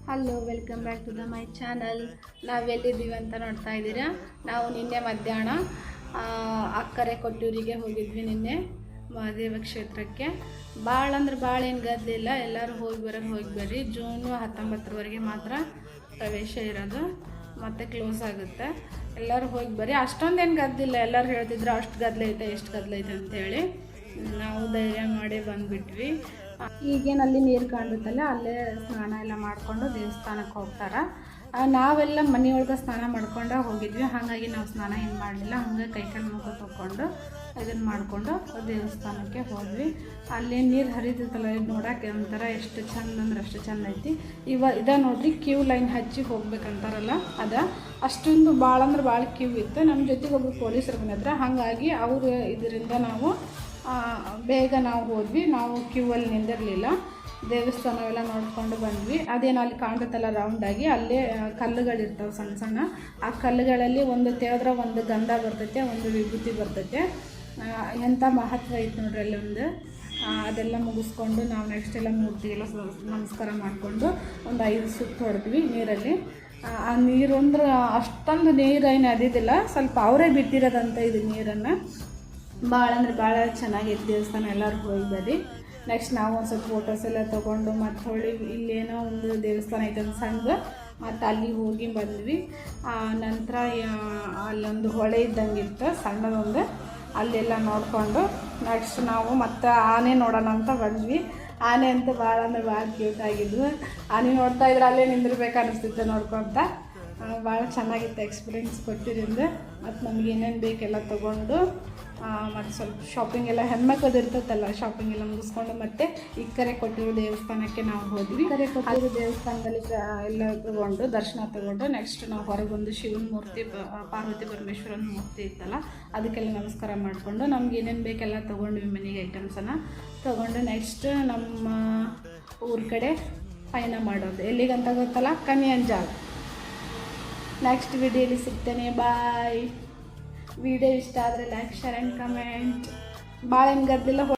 Hello, welcome back to my channel. ನಾವೆಲ್ಲಿದ್ದೀವಿ ಅಂತ ನೋಡ್ತಾ ಇದ್ದೀರಾ. ನಾವು ನಿನ್ನೆ ಮಧ್ಯಾಹ್ನ ಅಕ್ಕರೆ ಕೊಟ್ಟೂರಿಗೆ ಹೋಗಿದ್ವಿ. ನಿನ್ನೆ ಮಹಾದೇವ ಕ್ಷೇತ್ರಕ್ಕೆ ಭಾಳ ಅಂದ್ರೆ ಭಾಳ ಏನು ಗದ್ದಲಿಲ್ಲ. ಎಲ್ಲರೂ ಹೋಗಿ ಬರ್ರಿ. ಜೂನ್ 19ರವರೆಗೆ ಮಾತ್ರ ಪ್ರವೇಶ ಇರೋದು, ಮತ್ತು ಕ್ಲೋಸ್ ಆಗುತ್ತೆ. ಎಲ್ಲರೂ ಹೋಗಿ ಬರ್ರಿ. ಅಷ್ಟೊಂದೇನು ಗದ್ದಲಿಲ್ಲ. ಎಲ್ಲರೂ ಹೇಳ್ತಿದ್ರು ಅಷ್ಟು ಗದ್ದಲೈತೆ ಎಷ್ಟು ಗದ್ದಲೈತೆ ಅಂತೇಳಿ. ನಾವು ಧೈರ್ಯ ಮಾಡಿ ಬಂದುಬಿಟ್ವಿ. ಈಗೇನು ಅಲ್ಲಿ ನೀರು ಕಾಣುತ್ತಲ್ಲ, ಅಲ್ಲೇ ಸ್ನಾನ ಎಲ್ಲ ಮಾಡಿಕೊಂಡು ದೇವಸ್ಥಾನಕ್ಕೆ ಹೋಗ್ತಾರೆ. ನಾವೆಲ್ಲ ಮನೆಯೊಳಗೆ ಸ್ನಾನ ಮಾಡ್ಕೊಂಡು ಹೋಗಿದ್ವಿ. ಹಾಗಾಗಿ ನಾವು ಸ್ನಾನ ಏನು ಮಾಡಲಿಲ್ಲ. ಹಂಗೆ ಕೈಕಾಲು ಮುಖ ತೊಗೊಂಡು ಇದನ್ನು ಮಾಡಿಕೊಂಡು ದೇವಸ್ಥಾನಕ್ಕೆ ಹೋದ್ವಿ. ಅಲ್ಲಿ ನೀರು ಹರಿದಿತ್ತಲ್ಲ, ನೋಡೋಕೆ ಒಂಥರ ಎಷ್ಟು ಚೆಂದ ಅಂದ್ರೆ ಅಷ್ಟು ಚೆಂದ ಐತಿ. ಇದ ನೋಡ್ರಿ, ಕ್ಯೂ ಲೈನ್ ಹಚ್ಚಿ ಹೋಗ್ಬೇಕಂತಾರಲ್ಲ, ಅಷ್ಟೊಂದು ಭಾಳ ಅಂದ್ರೆ ಭಾಳ ಕ್ಯೂ ಇತ್ತು. ನಮ್ಮ ಜೊತೆಗೆ ಒಬ್ಬರು ಪೊಲೀಸರು ಬಂದಿದ್ರು. ಹಾಗಾಗಿ ಅವರು ಇದರಿಂದ ನಾವು ಬೇಗ ನಾವು ಹೋದ್ವಿ. ನಾವು ಕ್ಯೂ ಅಲ್ಲಿ ನಿಂದಿರಲಿಲ್ಲ. ದೇವಸ್ಥಾನವೆಲ್ಲ ನೋಡ್ಕೊಂಡು ಬಂದ್ವಿ. ಅದೇನು ಅಲ್ಲಿ ಕಾಣ್ತೈತಲ್ಲ ರೌಂಡಾಗಿ, ಅಲ್ಲೇ ಕಲ್ಲುಗಳಿರ್ತಾವೆ ಸಣ್ಣ ಸಣ್ಣ. ಆ ಕಲ್ಲುಗಳಲ್ಲಿ ಒಂದು ತೆಗೆದ್ರೆ ಒಂದು ಗಂಧ ಬರ್ತೈತೆ, ಒಂದು ವಿಭೂತಿ ಬರ್ತೈತೆ. ಎಂಥ ಮಹತ್ವ ಐತೆ ನೋಡ್ರಿ ಅಲ್ಲಿ ಒಂದು. ಅದೆಲ್ಲ ಮುಗಿಸ್ಕೊಂಡು ನಾವು ನೆಕ್ಸ್ಟ್ ಎಲ್ಲ ಮೂರ್ತಿಗೆಲ್ಲ ನಮಸ್ಕಾರ ಮಾಡಿಕೊಂಡು ಒಂದು 5 ಸುತ್ತು ಹೊಡೆದ್ವಿ ನೀರಲ್ಲಿ. ಆ ನೀರು ಅಂದ್ರೆ ಅಷ್ಟೊಂದು ನೀರು ಏನು ಅದಿದ್ದಿಲ್ಲ, ಸ್ವಲ್ಪ ಅವರೇ ಬಿಟ್ಟಿರೋದಂತ ಇದು ನೀರನ್ನು. ಭಾಳ ಅಂದ್ರೆ ಭಾಳ ಚೆನ್ನಾಗಿತ್ತು ದೇವಸ್ಥಾನ. ಎಲ್ಲರೂ ಹೋಗಿ ಬರ್ರಿ. ನೆಕ್ಸ್ಟ್ ನಾವು ಒಂದು ಸ್ವಲ್ಪ ಫೋಟೋಸ್ ಎಲ್ಲ ತೊಗೊಂಡು ಮತ್ತು ಹೊಳ್ಳಿ ಇಲ್ಲೇನೋ ಒಂದು ದೇವಸ್ಥಾನ ಐತೆ ಒಂದು ಸಣ್ಣದು, ಮತ್ತು ಅಲ್ಲಿ ಹೋಗಿ ಬಂದ್ವಿ. ನಂತರ ಅಲ್ಲೊಂದು ಹೊಳೆ ಇದ್ದಂಗೆ ಇತ್ತು ಸಣ್ಣದೊಂದು, ಅಲ್ಲೆಲ್ಲ ನೋಡಿಕೊಂಡು ನೆಕ್ಸ್ಟ್ ನಾವು ಮತ್ತು ಆನೆ ನೋಡೋಣ ಅಂತ ಬಂದ್ವಿ. ಆನೆ ಅಂತೂ ಭಾಳ ಅಂದ್ರೆ ಭಾಳ ಕ್ಯೂಟ್ ಆಗಿದ್ವು. ಆನೆ ನೋಡ್ತಾ ಇದ್ರೆ ಅಲ್ಲೇ ನಿಂದಿರ್ಬೇಕು ಅನ್ನಿಸ್ತಿತ್ತು ನೋಡ್ಕೊತ. ಭಾಳ ಚೆನ್ನಾಗಿತ್ತು ಎಕ್ಸ್ಪೀರಿಯೆನ್ಸ್ ಕೊಟ್ಟಿರಿಂದ. ಮತ್ತು ನಮ್ಗೆ ಏನೇನು ಬೇಕೆಲ್ಲ ತೊಗೊಂಡು ಮತ್ತು ಸ್ವಲ್ಪ ಶಾಪಿಂಗ್ ಎಲ್ಲ ಹೆಣ್ಮಕ್ಳದ್ದು ಇರ್ತೈತಲ್ಲ, ಶಾಪಿಂಗ್ ಎಲ್ಲ ಮುಗಿಸ್ಕೊಂಡು ಮತ್ತೆ ಇಕ್ಕರೆ ಕೊಟ್ಟಿರೋ ದೇವಸ್ಥಾನಕ್ಕೆ ನಾವು ಹೋದ್ವಿ. ಇಕ್ಕರೆ ಕೊಟ್ಟಿರೋ ದೇವಸ್ಥಾನದಲ್ಲಿ ಎಲ್ಲ ತೊಗೊಂಡು ದರ್ಶನ ತೊಗೊಂಡು ನೆಕ್ಸ್ಟ್ ನಾವು ಹೊರಗೊಂದು ಶಿವನ ಮೂರ್ತಿ, ಪಾರ್ವತಿ ಪರಮೇಶ್ವರನ ಮೂರ್ತಿ ಇತ್ತಲ್ಲ, ಅದಕ್ಕೆಲ್ಲ ನಮಸ್ಕಾರ ಮಾಡಿಕೊಂಡು ನಮ್ಗೆ ಏನೇನು ಬೇಕೆಲ್ಲ ತೊಗೊಂಡ್ವಿ. ಮನೆಗೆ ಐಟಮ್ಸನ್ನು ತೊಗೊಂಡು ನೆಕ್ಸ್ಟ್ ನಮ್ಮ ಊರ ಕಡೆ ಪಯಣ ಮಾಡೋದು. ಎಲ್ಲಿಗಂತ ಗೊತ್ತಲ್ಲ, ಕನಿಯಂಜಾಲ್. ನೆಕ್ಸ್ಟ್ ವಿಡಿಯೋಲಿ ಸಿಗ್ತೇನೆ. ಬಾಯ್. ವಿಡಿಯೋ ಇಷ್ಟ ಆದರೆ ಲೈಕ್, ಶೇರ್ ಆ್ಯಂಡ್ ಕಮೆಂಟ್. ಭಾಳ ಏನು ಗದ್ದಿಲ್ಲ.